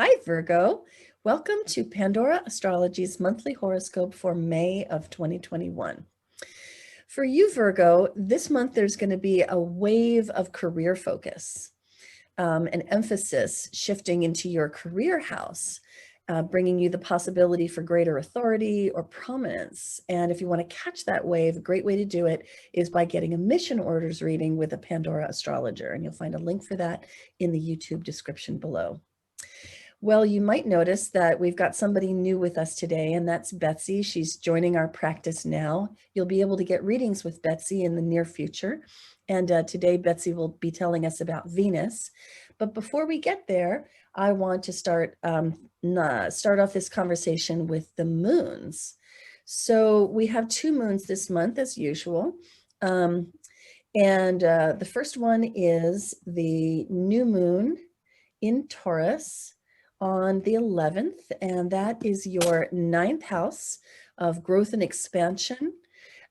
Hi, Virgo. Welcome to Pandora Astrology's monthly horoscope for May of 2021. For you, Virgo, this month there's going to be a wave of career focus, an emphasis shifting into your career house, bringing you the possibility for greater authority or prominence. And if you want to catch that wave, a great way to do it is by getting a mission orders reading with a Pandora astrologer. And you'll find a link for that in the YouTube description below. Well, you might notice that we've got somebody new with us today, and that's Betsy. She's joining our practice now. You'll be able to get readings with Betsy in the near future. And today, Betsy will be telling us about Venus. But before we get there, I want to start off this conversation with the moons. So we have two moons this month, as usual. The first one is the new moon in Taurus on the 11th, and that is your ninth house of growth and expansion,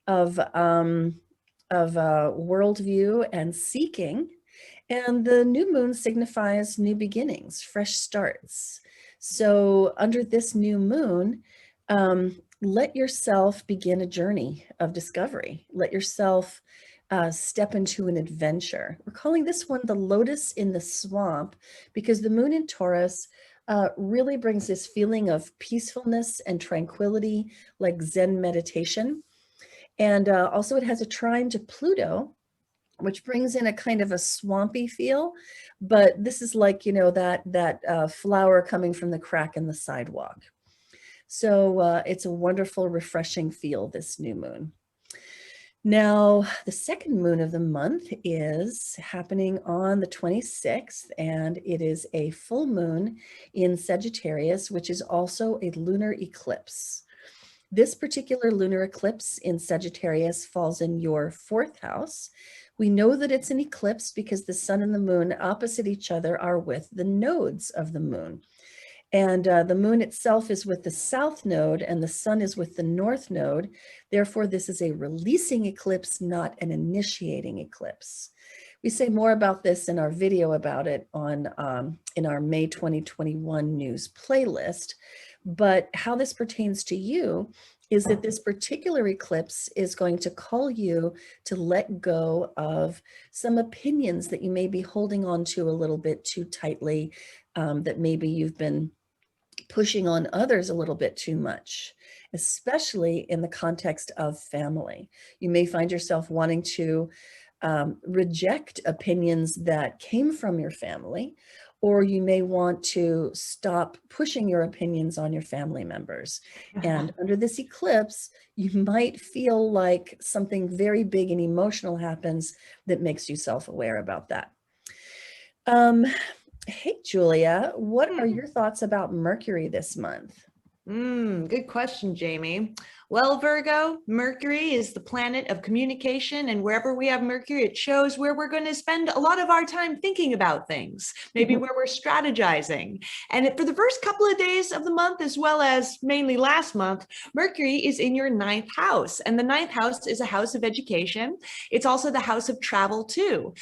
of worldview and seeking. And the new moon signifies new beginnings, fresh starts. So under this new moon, let yourself begin a journey of discovery. Let yourself step into an adventure. We're calling this one the lotus in the swamp because the moon in Taurus really brings this feeling of peacefulness and tranquility, like Zen meditation. And also it has a trine to Pluto, which brings in a kind of a swampy feel. But this is like, you know, that flower coming from the crack in the sidewalk. So it's a wonderful, refreshing feel, this new moon. Now, the second moon of the month is happening on the 26th, and it is a full moon in Sagittarius, which is also a lunar eclipse. This particular lunar eclipse in Sagittarius falls in your fourth house. We know that it's an eclipse because the sun and the moon opposite each other are with the nodes of the moon. And the moon itself is with the south node and the sun is with the north node. Therefore, this is a releasing eclipse, not an initiating eclipse. We say more about this in our video about it on in our May 2021 news playlist. But how this pertains to you is that this particular eclipse is going to call you to let go of some opinions that you may be holding on to a little bit too tightly, that maybe you've been pushing on others a little bit too much, especially in the context of family. You may find yourself wanting to reject opinions that came from your family, or you may want to stop pushing your opinions on your family members. And under this eclipse, you might feel like something very big and emotional happens that makes you self-aware about that. Hey, Julia, what are your thoughts about Mercury this month? Good question, Jamie. Well, Virgo, Mercury is the planet of communication, and wherever we have Mercury, it shows where we're going to spend a lot of our time thinking about things, maybe where we're strategizing. And for the first couple of days of the month, as well as mainly last month, Mercury is in your ninth house, and the ninth house is a house of education. It's also the house of travel too.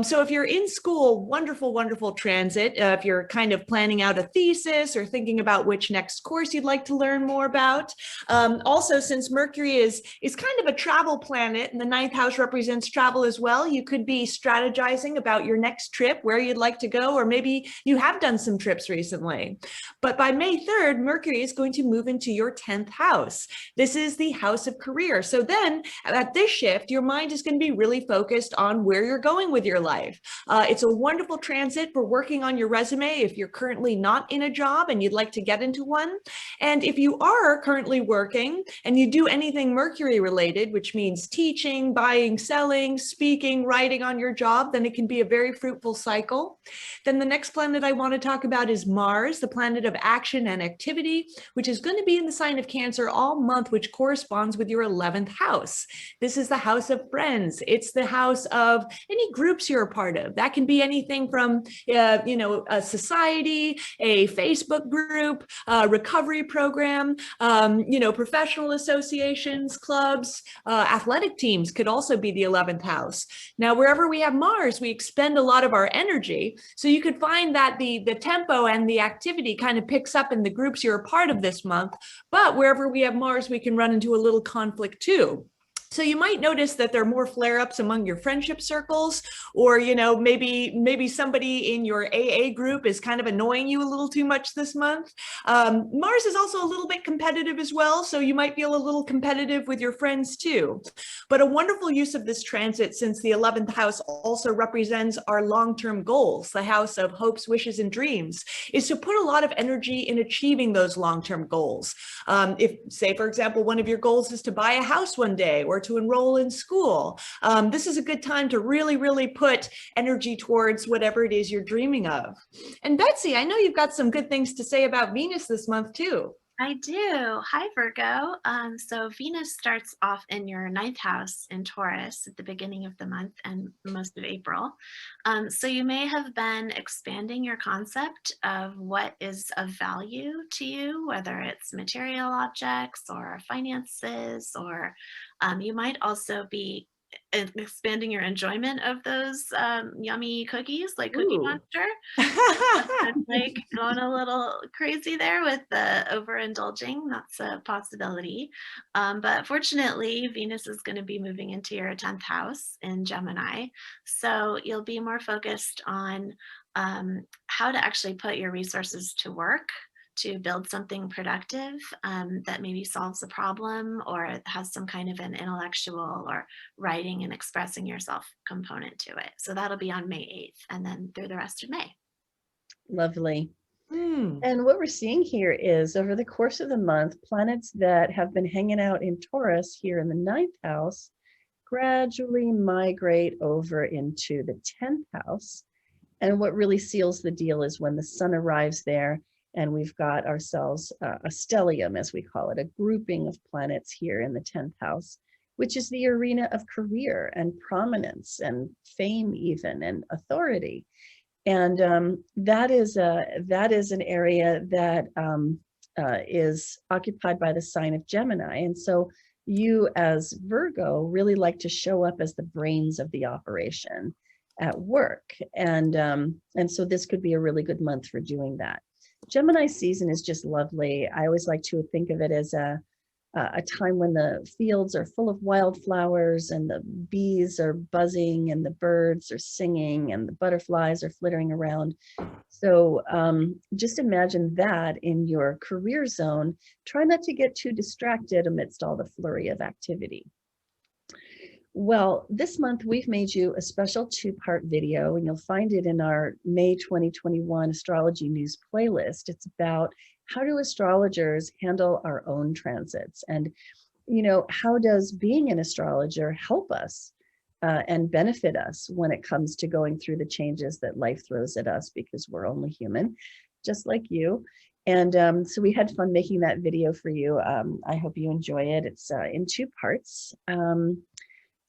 So if you're in school, wonderful, wonderful transit. If you're kind of planning out a thesis or thinking about which next course you'd like to learn more about. Also, since Mercury is kind of a travel planet and the ninth house represents travel as well, you could be strategizing about your next trip, where you'd like to go, or maybe you have done some trips recently. But by May 3rd, Mercury is going to move into your 10th house. This is the house of career. So then at this shift, your mind is going to be really focused on where you're going with your life. It's a wonderful transit for working on your resume if you're currently not in a job and you'd like to get into one. And if you are currently working and you do anything Mercury related, which means teaching, buying, selling, speaking, writing on your job, then it can be a very fruitful cycle. Then the next planet I want to talk about is Mars, the planet of action and activity, which is going to be in the sign of Cancer all month, which corresponds with your 11th house. This is the house of friends. It's the house of any groups you're a part of. That can be anything from, a society, a Facebook group, a recovery program, professional social associations, clubs, athletic teams could also be the 11th house. Now, wherever we have Mars, we expend a lot of our energy. So you could find that the tempo and the activity kind of picks up in the groups you're a part of this month. But wherever we have Mars, we can run into a little conflict too. So you might notice that there are more flare-ups among your friendship circles, or, you know, maybe somebody in your AA group is kind of annoying you a little too much this month. Mars is also a little bit competitive as well, so you might feel a little competitive with your friends too. But a wonderful use of this transit, since the 11th house also represents our long-term goals, the house of hopes, wishes, and dreams, is to put a lot of energy in achieving those long-term goals. If, say, for example, one of your goals is to buy a house one day or to enroll in school, this is a good time to really put energy towards whatever it is you're dreaming of. And Betsy, I know you've got some good things to say about Venus this month too. I do. Hi, Virgo. So Venus starts off in your ninth house in Taurus at the beginning of the month and most of April. So you may have been expanding your concept of what is of value to you, whether it's material objects or finances, or you might also be expanding your enjoyment of those yummy cookies like Cookie Ooh. Monster. I'm like going a little crazy there with the overindulging. That's a possibility. But fortunately, Venus is going to be moving into your 10th house in Gemini. So you'll be more focused on how to actually put your resources to work to build something productive that maybe solves a problem or has some kind of an intellectual or writing and expressing yourself component to it. So that'll be on May 8th and then through the rest of May. Lovely. Hmm. And what we're seeing here is over the course of the month, planets that have been hanging out in Taurus here in the ninth house gradually migrate over into the 10th house. And what really seals the deal is when the sun arrives there and we've got ourselves a stellium, as we call it, a grouping of planets here in the 10th house, which is the arena of career and prominence and fame even and authority. And that is an area that is occupied by the sign of Gemini. And so you as Virgo really like to show up as the brains of the operation at work. And so this could be a really good month for doing that. Gemini season is just lovely. I always like to think of it as a time when the fields are full of wildflowers and the bees are buzzing and the birds are singing and the butterflies are flittering around. So just imagine that in your career zone. Try not to get too distracted amidst all the flurry of activity. Well, this month we've made you a special 2-part video, and you'll find it in our May 2021 astrology news playlist. It's about how do astrologers handle our own transits, and how does being an astrologer help us and benefit us when it comes to going through the changes that life throws at us, because we're only human, just like you. And so we had fun making that video for you. I hope you enjoy it. It's in 2 parts.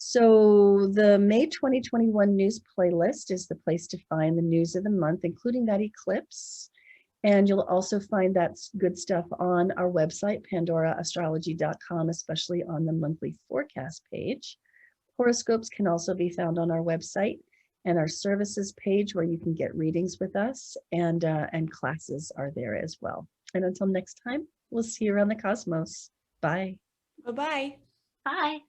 So the May 2021 news playlist is the place to find the news of the month, including that eclipse. And you'll also find that good stuff on our website, pandoraastrology.com, especially on the monthly forecast page. Horoscopes can also be found on our website and our services page, where you can get readings with us, and classes are there as well. And until next time, we'll see you around the cosmos. Bye. Bye-bye. Bye.